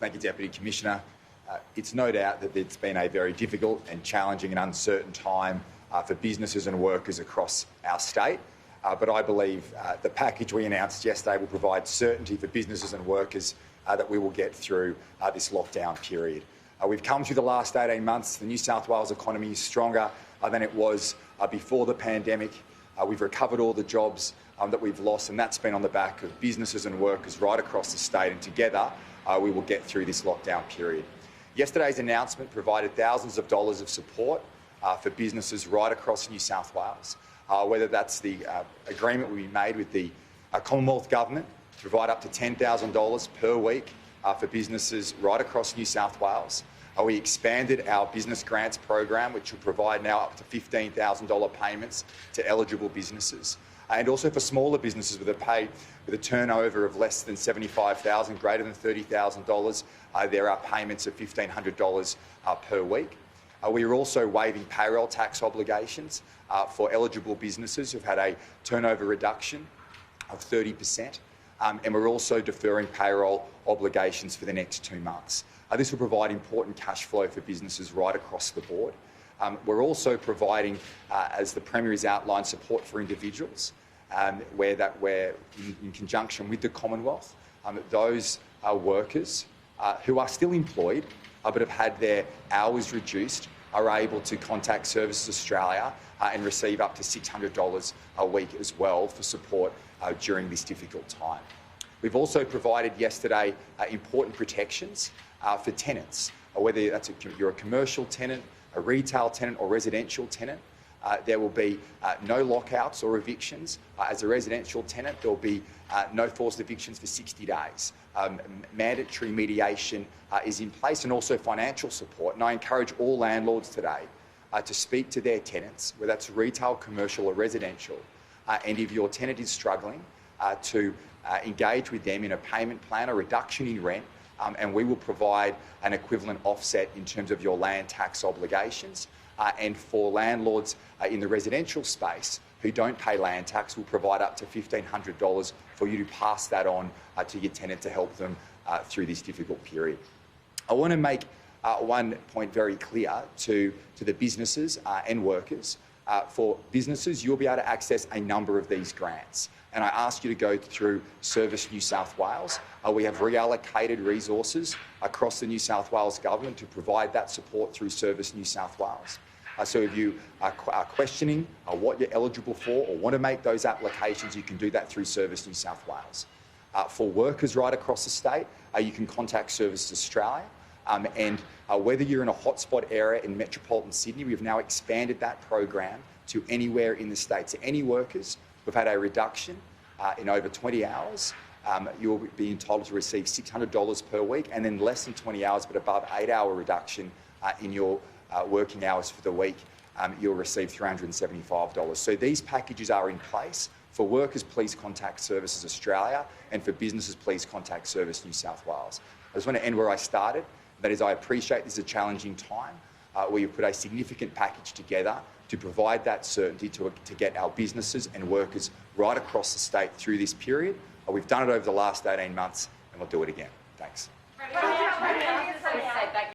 Thank you, Deputy Commissioner. It's no doubt that it's been a very difficult and challenging and uncertain time for businesses and workers across our state. But I believe the package we announced yesterday will provide certainty for businesses and workers that we will get through this lockdown period. We've come through the last 18 months. The New South Wales economy is stronger than it was before the pandemic. We've recovered all the jobs that we've lost, and that's been on the back of businesses and workers right across the state, and together we will get through this lockdown period. Yesterday's announcement provided thousands of dollars of support for businesses right across New South Wales, whether that's the agreement we made with the Commonwealth Government to provide up to $10,000 per week for businesses right across New South Wales. We expanded our business grants program, which will provide now up to $15,000 payments to eligible businesses. And also for smaller businesses with a turnover of less than $75,000, greater than $30,000, there are payments of $1,500 per week. We are also waiving payroll tax obligations for eligible businesses who've had a turnover reduction of 30%. And we're also deferring payroll obligations for the next 2 months. This will provide important cash flow for businesses right across the board. We're also providing, as the Premier has outlined, support for individuals, where in conjunction with the Commonwealth, those workers who are still employed but have had their hours reduced are able to contact Services Australia and receive up to $600 a week as well for support during this difficult time. We've also provided yesterday important protections for tenants, whether you're a commercial tenant, a retail tenant or residential tenant. There will be no lockouts or evictions. As a residential tenant, there will be no forced evictions for 60 days. Mandatory mediation is in place, and also financial support. And I encourage all landlords today to speak to their tenants, whether that's retail, commercial or residential, and if your tenant is struggling, to engage with them in a payment plan, a reduction in rent, and we will provide an equivalent offset in terms of your land tax obligations. And for landlords in the residential space who don't pay land tax, we'll provide up to $1,500 for you to pass that on to your tenant to help them through this difficult period. I want to make one point very clear to the businesses and workers. For businesses, you'll be able to access a number of these grants. And I ask you to go through Service New South Wales. We have reallocated resources across the New South Wales Government to provide that support through Service New South Wales. So if you are questioning what you're eligible for or want to make those applications, you can do that through Service New South Wales. For workers right across the state, you can contact Services Australia. And whether you're in a hotspot area in metropolitan Sydney, we've now expanded that program to anywhere in the state. So any workers who've had a reduction in over 20 hours, you'll be entitled to receive $600 per week, and then less than 20 hours but above 8-hour reduction in your working hours for the week, you'll receive $375. So these packages are in place. For workers, please contact Services Australia, and for businesses, please contact Service New South Wales. I just want to end where I started. That is, I appreciate this is a challenging time. We have put a significant package together to provide that certainty to get our businesses and workers right across the state through this period. We've done it over the last 18 months, and we'll do it again. Thanks.